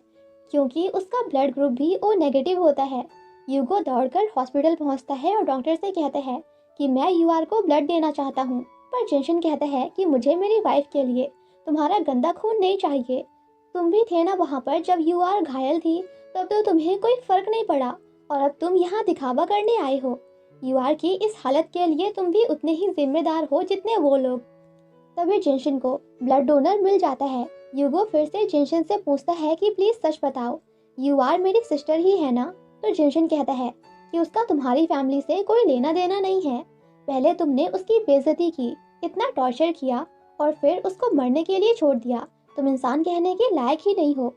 क्योंकि उसका ब्लड ग्रुप भी ओ नेगेटिव होता है। यूगो दौड़कर हॉस्पिटल पहुंचता है और डॉक्टर से कहता है कि मैं यूआर को ब्लड देना चाहता हूं, पर जेनशन कहता है कि मुझे मेरी वाइफ के लिए तुम्हारा गंदा खून नहीं चाहिए। तुम भी थे ना वहां पर जब यूआर घायल थी, तब तो तुम्हें कोई फर्क नहीं पड़ा और अब तुम यहाँ दिखावा करने आए हो। यूआर की इस हालत के लिए तुम भी उतने ही जिम्मेदार हो जितने वो लोग। तभी जेनशन को ब्लड डोनर मिल जाता है। यूगो फिर से जेनशन से पूछता है कि प्लीज सच बताओ, यू आर मेरी सिस्टर ही है ना। तो जेनशन कहता है कि उसका तुम्हारी फैमिली से कोई लेना देना नहीं है। पहले तुमने उसकी बेइज्जती की, इतना टॉर्चर किया और फिर उसको मरने के लिए छोड़ दिया। तुम इंसान कहने के लायक ही नहीं हो।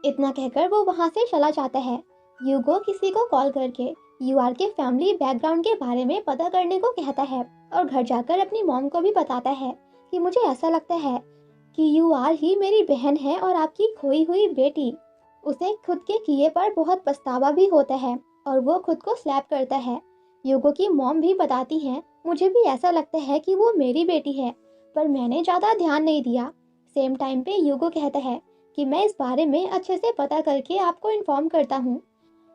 इतना कहकर वो वहाँ से चला जाता है। यूगो किसी को कॉल करके यू आर के फैमिली बैकग्राउंड के बारे में पता करने को कहता है और घर जाकर अपनी मॉम को भी बताता है कि मुझे ऐसा लगता है कि यू आर ही मेरी बहन है और आपकी खोई हुई बेटी। उसे खुद के किए पर बहुत पछतावा भी होता है और वो खुद को स्लैप करता है। यूगो की मॉम भी बताती हैं, मुझे भी ऐसा लगता है कि वो मेरी बेटी है, पर मैंने ज़्यादा ध्यान नहीं दिया। सेम टाइम पे यूगो कहता है कि मैं इस बारे में अच्छे से पता करके आपको इन्फॉर्म करता हूँ।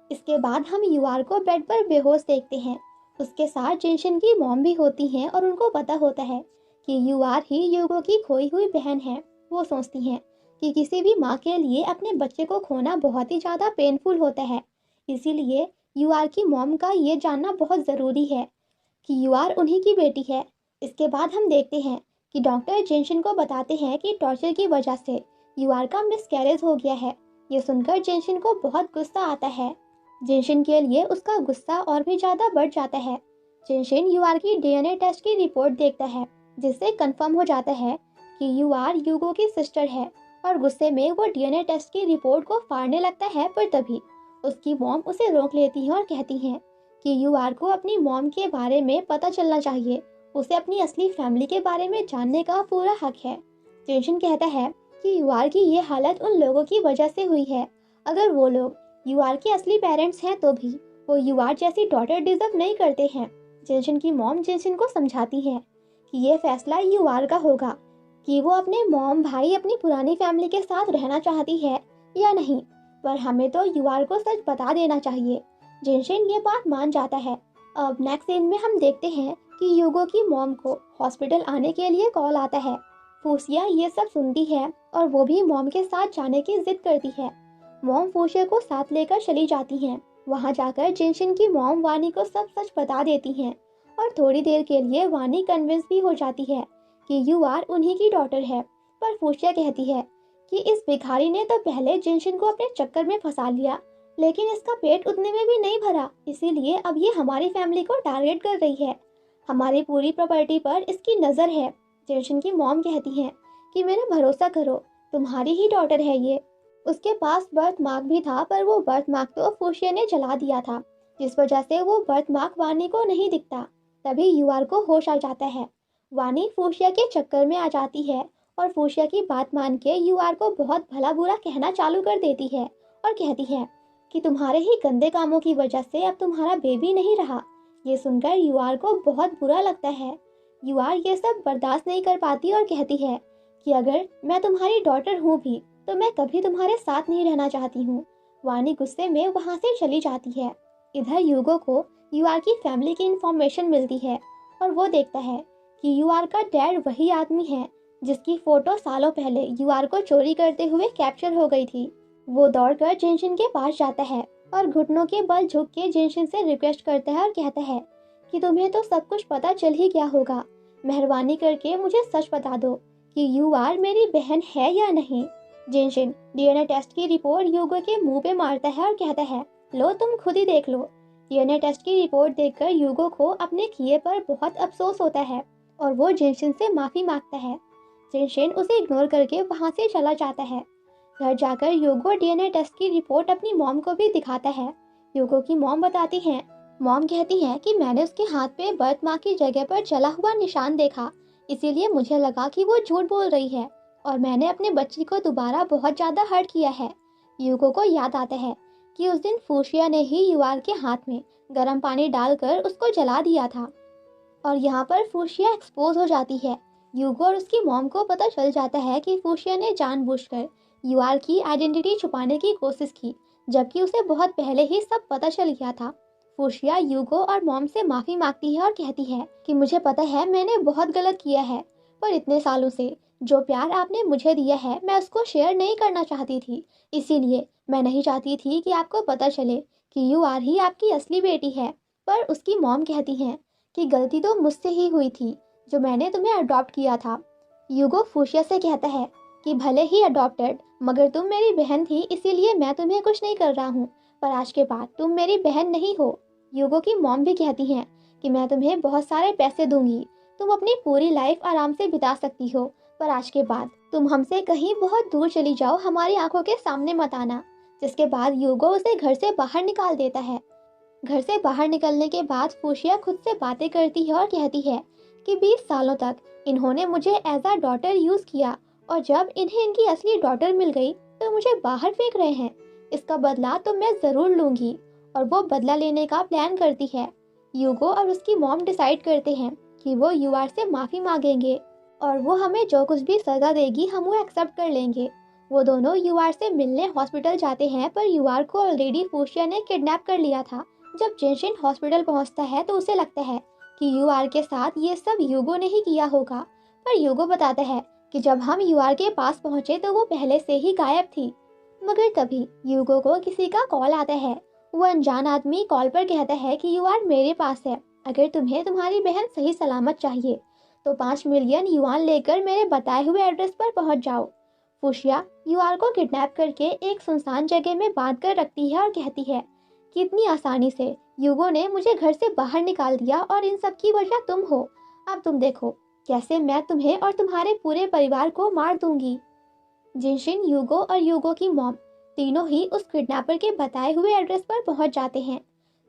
इसके बाद हम यूआर को बेड पर बेहोश देखते हैं। उसके साथ जेनशन की मॉम भी होती हैं और उनको पता होता है कि यूआर ही यूगो की खोई हुई बहन है। वो सोचती हैं कि किसी भी माँ के लिए अपने बच्चे को खोना बहुत ही ज़्यादा पेनफुल होता है, इसीलिए यूआर की मॉम का ये जानना बहुत ज़रूरी है कि यूआर उन्हीं की बेटी है। इसके बाद हम देखते हैं कि डॉक्टर जेनशन को बताते हैं कि टॉर्चर की वजह से यूआर का मिसकैरेज हो गया है। ये सुनकर जेनशन को बहुत गुस्सा आता है। जेनशन के लिए उसका गुस्सा और भी ज़्यादा बढ़ जाता है। जेनशन यूआर की डीएनए टेस्ट की रिपोर्ट देखता है, जिससे कंफर्म हो जाता है कि यूआर यूगो की सिस्टर है और गुस्से में वो डीएनए टेस्ट की रिपोर्ट को फाड़ने लगता है। पर तभी उसकी मॉम उसे रोक लेती है और कहती हैं कि यूआर को अपनी मॉम के बारे में पता चलना चाहिए, उसे अपनी असली फैमिली के बारे में जानने का पूरा हक है। जेनशन कहता है कि यूआर की ये हालत उन लोगों की वजह से हुई है। अगर वो लोग यूआर के असली पेरेंट्स हैं तो भी वो यूआर जैसी डॉटर डिजर्व नहीं करते हैं। जेनशन की मॉम जेनशन को समझाती है कि ये फैसला यूआर का होगा कि वो अपने मॉम भाई अपनी पुरानी फैमिली के साथ रहना चाहती है या नहीं, पर हमें तो यूआर को सच बता देना चाहिए। जेनशन ये बात मान जाता है। अब नेक्स्ट सीन में हम देखते हैं कि यूगो की मॉम को हॉस्पिटल आने के लिए कॉल आता है। फूसिया ये सब सुनती है और वो भी मॉम के साथ जाने की जिद करती है। मॉम फूसिया को साथ लेकर चली जाती हैं। वहाँ जाकर जेनशन की मॉम वानी को सब सच बता देती हैं और थोड़ी देर के लिए वानी कन्विंस भी हो जाती है कि यूआर उन्हीं की डॉटर है। पर फूसिया कहती है कि इस भिखारी ने तो पहले जेनशन को अपने चक्कर में फंसा लिया, लेकिन इसका पेट उतने में भी नहीं भरा, इसीलिए अब ये हमारी फैमिली को टारगेट कर रही है। हमारी पूरी प्रॉपर्टी पर इसकी नज़र है। जेनशन की मॉम कहती हैं कि मेरा भरोसा करो, तुम्हारी ही डॉटर है ये। उसके पास बर्थ मार्क भी था, पर वो बर्थ मार्क तो फूशिया ने जला दिया था, जिस वजह से वो बर्थ मार्क वानी को नहीं दिखता। तभी यूआर को होश आ जाता है। वानी फूशिया के चक्कर में आ जाती है और फूशिया की बात मान के यूआर को बहुत भला बुरा कहना चालू कर देती है और कहती है कि तुम्हारे ही गंदे कामों की वजह से अब तुम्हारा बेबी नहीं रहा। ये सुनकर यूआर को बहुत बुरा लगता है। यूआर ये सब बर्दाश्त नहीं कर पाती और कहती है कि अगर मैं तुम्हारी डॉटर हूँ भी तो मैं कभी तुम्हारे साथ नहीं रहना चाहती हूँ। वानी गुस्से में वहाँ से चली जाती है। इधर यूगो को यूआर की फैमिली की इंफॉर्मेशन मिलती है और वो देखता है कि यूआर का डैड वही आदमी है जिसकी फोटो सालों पहले यूआर को चोरी करते हुए कैप्चर हो गई थी। वो दौड़कर जिनशिन के पास जाता है और घुटनों के बल झुक के जिनशिन से रिक्वेस्ट करता है और कहता है कि तुम्हें तो सब कुछ पता चल ही गया होगा, मेहरबानी करके मुझे सच बता दो कि यूआर मेरी बहन है या नहीं। जिनशिन डीएनए टेस्ट की रिपोर्ट यूगो के मुंह पे मारता है और कहता है लो तुम खुद ही देख लो। डीएनए टेस्ट की रिपोर्ट देखकर यूगो को अपने किए पर बहुत अफसोस होता है और वो जिनशिन से माफी मांगता है। जिनशिन उसे इग्नोर करके वहाँ से चला जाता है। घर जाकर यूगो डीएनए टेस्ट की रिपोर्ट अपनी मॉम को भी दिखाता है। यूगो की मॉम बताती हैं, मॉम कहती है कि मैंने उसके हाथ पे बर्थ मार्क की जगह पर जला हुआ निशान देखा, इसीलिए मुझे लगा कि वो झूठ बोल रही है और मैंने अपने बच्ची को दोबारा बहुत ज़्यादा हर्ट किया है। यूगो को याद आता है कि उस दिन फूशिया ने ही यूआर के हाथ में गर्म पानी डालकर उसको जला दिया था और यहाँ पर फूशिया एक्सपोज हो जाती है। यूगो और उसकी मॉम को पता चल जाता है कि फूशिया ने जानबूझकर यूआर की आइडेंटिटी छुपाने की कोशिश की, जबकि उसे बहुत पहले ही सब पता चल गया था। फूशिया यूगो और मॉम से माफ़ी मांगती है और कहती है कि मुझे पता है मैंने बहुत गलत किया है, पर इतने सालों से जो प्यार आपने मुझे दिया है मैं उसको शेयर नहीं करना चाहती थी, इसीलिए मैं नहीं चाहती थी कि आपको पता चले कि यूआर ही आपकी असली बेटी है। पर उसकी मॉम कहती हैं कि गलती तो मुझसे ही हुई थी जो मैंने तुम्हें अडॉप्ट किया था। यूगो फूशिया से कहता है कि भले ही अडॉप्टेड मगर तुम मेरी बहन थी, इसीलिए मैं तुम्हें कुछ नहीं कर रहा हूँ, पर आज के बाद तुम मेरी बहन नहीं हो। यूगो की मॉम भी कहती हैं कि मैं तुम्हें बहुत सारे पैसे दूंगी, तुम अपनी पूरी लाइफ आराम से बिता सकती हो, पर आज के बाद तुम हमसे कहीं बहुत दूर चली जाओ, हमारी आंखों के सामने मत आना। जिसके बाद यूगो उसे घर से बाहर निकाल देता है। घर से बाहर निकलने के बाद फूशिया खुद से बातें करती है और कहती है कि 20 सालों तक इन्होंने मुझे एज अ डॉटर यूज़ किया और जब इन्हें इनकी असली डॉटर मिल गई तो मुझे बाहर फेंक रहे हैं। इसका बदला तो मैं ज़रूर लूँगी और वो बदला लेने का प्लान करती है। यूगो और उसकी मॉम डिसाइड करते हैं कि वो यूआर से माफ़ी मांगेंगे और वो हमें जो कुछ भी सज़ा देगी हम वो एक्सेप्ट कर लेंगे। वो दोनों यूआर से मिलने हॉस्पिटल जाते हैं, पर यूआर को ऑलरेडी फूशिया ने किडनैप कर लिया था। जब जिनशिन हॉस्पिटल पहुंचता है तो उसे लगता है कि यूआर के साथ ये सब यूगो ने ही किया होगा, पर यूगो बताता है कि जब हम यूआर के पास पहुंचे तो वो पहले से ही गायब थी। मगर तभी यूगो को किसी का कॉल आता है। वो अनजान आदमी कॉल पर कहता है कि यूआर मेरे पास है, अगर तुम्हें तुम्हारी बहन सही सलामत चाहिए तो 5 मिलियन युआन लेकर मेरे बताए हुए एड्रेस पर पहुंच जाओ। फूशिया यूआर को किडनैप करके एक सुनसान जगह में बांध कर रखती है और कहती है कि इतनी आसानी से यूगो ने मुझे घर से बाहर निकाल दिया और इन सब की वजह तुम हो। अब तुम देखो कैसे मैं तुम्हें और तुम्हारे पूरे परिवार को मार दूंगी। जिनशिन, यूगो और यूगो की मॉम तीनों ही उस किडनैपर के बताए हुए एड्रेस पर पहुंच जाते हैं।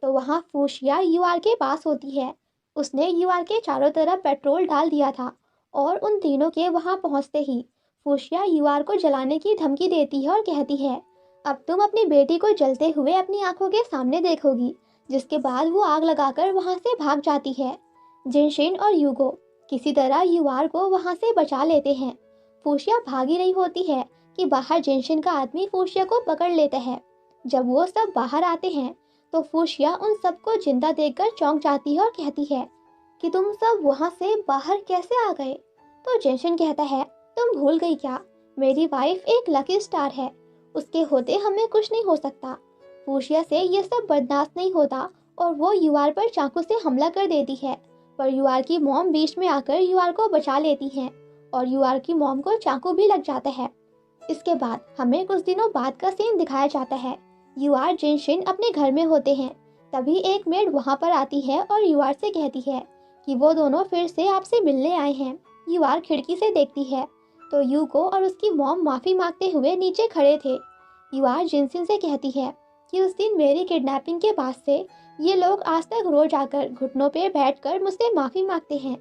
तो वहां फूशिया यूआर के पास होती है। उसने यूआर के चारों तरफ पेट्रोल डाल दिया था और उन तीनों के वहां पहुंचते ही फूशिया यूआर को जलाने की धमकी देती है और कहती है अब तुम अपनी बेटी को जलते हुए अपनी आंखों के सामने देखोगी। जिसके बाद वो आग लगाकर वहां से भाग जाती है। जिनशिन और यूगो किसी तरह यूआर को वहां से बचा लेते हैं। फूशिया भागी रही होती है कि बाहर जिनशिन का आदमी फूशिया को पकड़ लेता है। जब वो सब बाहर आते हैं तो फूशिया उन सबको जिंदा देखकर चौंक जाती है और कहती है कि तुम सब वहां से बाहर कैसे आ गए। तो जिनशिन कहता है तुम भूल गई क्या, मेरी वाइफ एक लकी स्टार है, उसके होते हमें कुछ नहीं हो सकता। फूशिया से ये सब बर्दाश्त नहीं होता और वो यूआर पर चाकू से हमला कर देती है, पर यूआर की मॉम बीच में आकर यूआर को बचा लेती हैं और यूआर की मॉम को चाकू भी लग जाता है। इसके बाद हमें कुछ दिनों बाद का सीन दिखाया जाता है। यूआर जिनशिन अपने घर में होते हैं, तभी एक मेड वहां पर आती है और यूआर से कहती है कि वो दोनों फिर से आपसे मिलने आए हैं। यूआर खिड़की से देखती है तो यूगो और उसकी मॉम माफ़ी मांगते हुए नीचे खड़े थे। यूआर जिनशिन से कहती है कि उस दिन मेरी किडनैपिंग के बाद से ये लोग आज तक रोज आकर घुटनों पे बैठकर मुझसे माफ़ी मांगते हैं,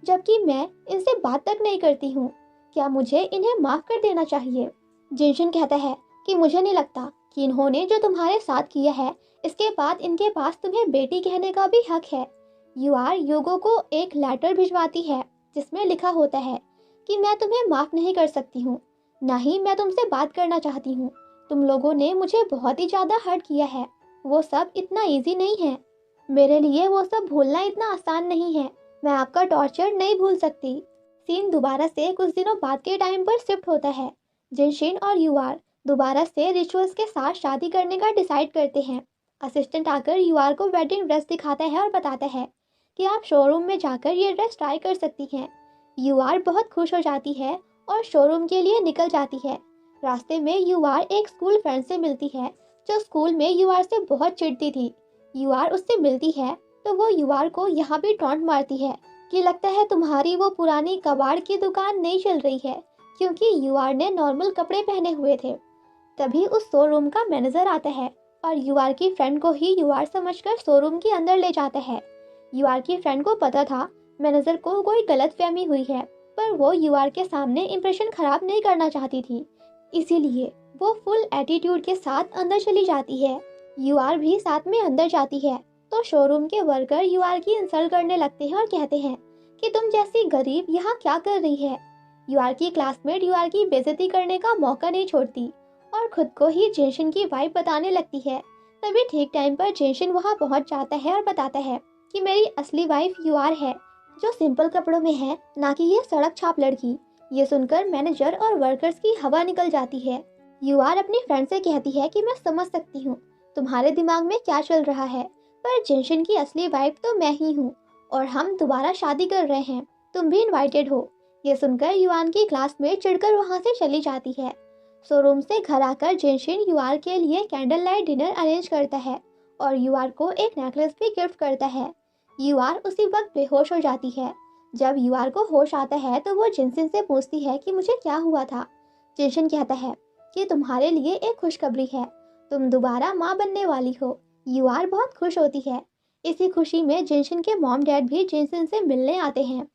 जबकि मैं इनसे बात तक नहीं करती हूँ। क्या मुझे इन्हें माफ़ कर देना चाहिए? जिनशन कहता है कि मुझे नहीं लगता कि इन्होंने जो तुम्हारे साथ किया है, इसके बाद इनके पास तुम्हें बेटी कहने का भी हक है। युआर युगो को एक लेटर भिजवाती है जिसमें लिखा होता है कि मैं तुम्हें माफ़ नहीं कर सकती हूँ, ना ही मैं तुमसे बात करना चाहती हूँ। तुम लोगों ने मुझे बहुत ही ज़्यादा हर्ट किया है। वो सब इतना इजी नहीं है। मेरे लिए वो सब भूलना इतना आसान नहीं है। मैं आपका टॉर्चर नहीं भूल सकती। सीन दोबारा से कुछ दिनों बाद के टाइम पर शिफ्ट होता है। जिनशिन और युआर दोबारा से रिचुअल्स के साथ शादी करने का डिसाइड करते हैं। असिस्टेंट आकर युआर को वेडिंग ड्रेस दिखाता है और बताता है कि आप शोरूम में जाकर ये ड्रेस ट्राई कर सकती हैं। युआर बहुत खुश हो जाती है और शोरूम के लिए निकल जाती है। रास्ते में युआर एक स्कूल फ्रेंड से मिलती है जो स्कूल में युआर से बहुत चिढ़ती थी। युआर उससे मिलती है तो वो युआर को यहाँ भी टॉन्ट मारती है कि लगता है तुम्हारी वो पुरानी कबाड़ की दुकान नहीं चल रही है, क्योंकि युआर ने नॉर्मल कपड़े पहने हुए थे। तभी उस शोरूम का मैनेजर आता है और युआर की फ्रेंड को ही युआर समझकर शोरूम के अंदर ले जाता है। युआर की फ्रेंड को पता था मैनेजर को कोई गलतफहमी हुई है, पर वो युआर के सामने इंप्रेशन खराब नहीं करना चाहती थी, इसीलिए वो फुल एटीट्यूड के साथ अंदर चली जाती है। युआर भी साथ में अंदर जाती है तो शोरूम के वर्कर युआर की इंसल्ट करने लगते हैं और कहते हैं कि तुम जैसी गरीब यहाँ क्या कर रही है। युआर की क्लासमेट युआर की बेइज्जती करने का मौका नहीं छोड़ती और खुद को ही जिनशिन की वाइफ बताने लगती है। तभी ठीक टाइम पर जिनशिन वहाँ पहुँच जाता है और बताता है कि मेरी असली वाइफ युआर है, जो सिंपल कपड़ों में है, ना कि ये सड़क छाप लड़की। ये सुनकर मैनेजर और वर्कर्स की हवा निकल जाती है। युआर अपनी फ्रेंड से कहती है कि मैं समझ सकती हूँ तुम्हारे दिमाग में क्या चल रहा है, पर जिनशिन की असली वाइफ तो मैं ही हूँ और हम दोबारा शादी कर रहे हैं। तुम भी इनवाइटेड हो। ये सुनकर युआन की क्लासमेट चिढ़कर वहाँ से चली जाती है। शोरूम से घर आकर जिनशिन युआर के लिए कैंडल लाइट डिनर अरेंज करता है और युआर को एक नेकलेस भी गिफ्ट करता है। युआर उसी वक्त बेहोश हो जाती है। जब युआर को होश आता है तो वो जिनशिन से पूछती है कि मुझे क्या हुआ था। जिनशिन कहता है कि तुम्हारे लिए एक खुशखबरी है, तुम दोबारा माँ बनने वाली हो। युआर बहुत खुश होती है। इसी खुशी में जिनशिन के मॉम डैड भी जिनशिन से मिलने आते हैं।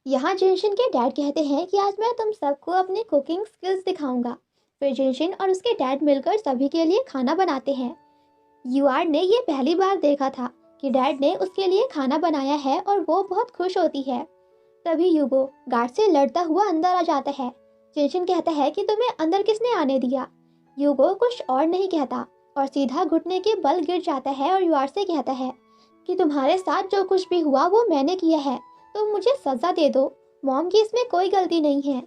यहाँ जिनशिन के डैड कहते हैं कि आज मैं तुम सबको अपनी कुकिंग स्किल्स दिखाऊंगा। फिर जिनशिन और उसके डैड मिलकर सभी के लिए खाना बनाते हैं। युआर ने ये पहली बार देखा था कि डैड ने उसके लिए खाना बनाया है और वो बहुत खुश होती है। तभी युगो गार्ड से लड़ता हुआ अंदर आ जाता है। जिनशिन कहता है कि तुम्हें अंदर किसने आने दिया। युगो कुछ और नहीं कहता और सीधा घुटने के बल गिर जाता है और युआर से कहता है कि तुम्हारे साथ जो कुछ भी हुआ वो मैंने किया है, तो मुझे सजा दे दो। मॉम की इसमें कोई गलती नहीं है,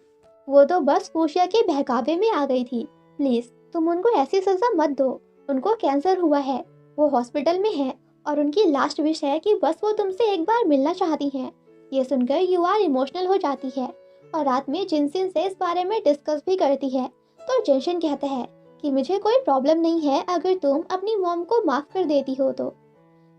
वो तो बस फूशिया के बहकावे में आ गई थी। प्लीज तुम उनको ऐसी सजा मत दो। उनको कैंसर हुआ है, वो हॉस्पिटल में है और उनकी लास्ट विश है कि बस वो तुमसे एक बार मिलना चाहती हैं। ये सुनकर युआर इमोशनल हो जाती है और रात में जिनशिन से इस बारे में डिस्कस भी करती है। तो जिनशिन कहता है कि मुझे कोई प्रॉब्लम नहीं है अगर तुम अपनी मॉम को माफ कर देती हो तो।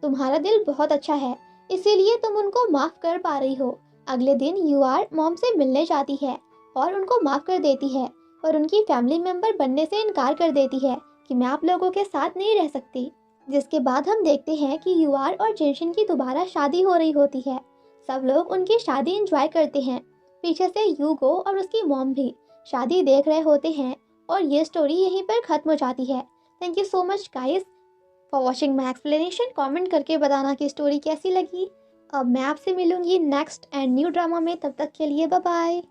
तुम्हारा दिल बहुत अच्छा है, इसीलिए तुम उनको माफ कर पा रही हो। अगले दिन युआर मॉम से मिलने जाती है और उनको माफ कर देती है और उनकी फैमिली मेंबर बनने से इनकार कर देती है कि मैं आप लोगों के साथ नहीं रह सकती। जिसके बाद हम देखते हैं कि युआर और जिनशिन की दोबारा शादी हो रही होती है। सब लोग उनकी शादी एंजॉय करते हैं। पीछे से यूगो और उसकी मॉम भी शादी देख रहे होते हैं और ये स्टोरी यहीं पर खत्म हो जाती है। Thank you so much guys for watching my explanation. Comment करके बताना कि स्टोरी कैसी लगी। अब मैं आपसे मिलूंगी नेक्स्ट एंड न्यू ड्रामा में, तब तक के लिए बाय बाय।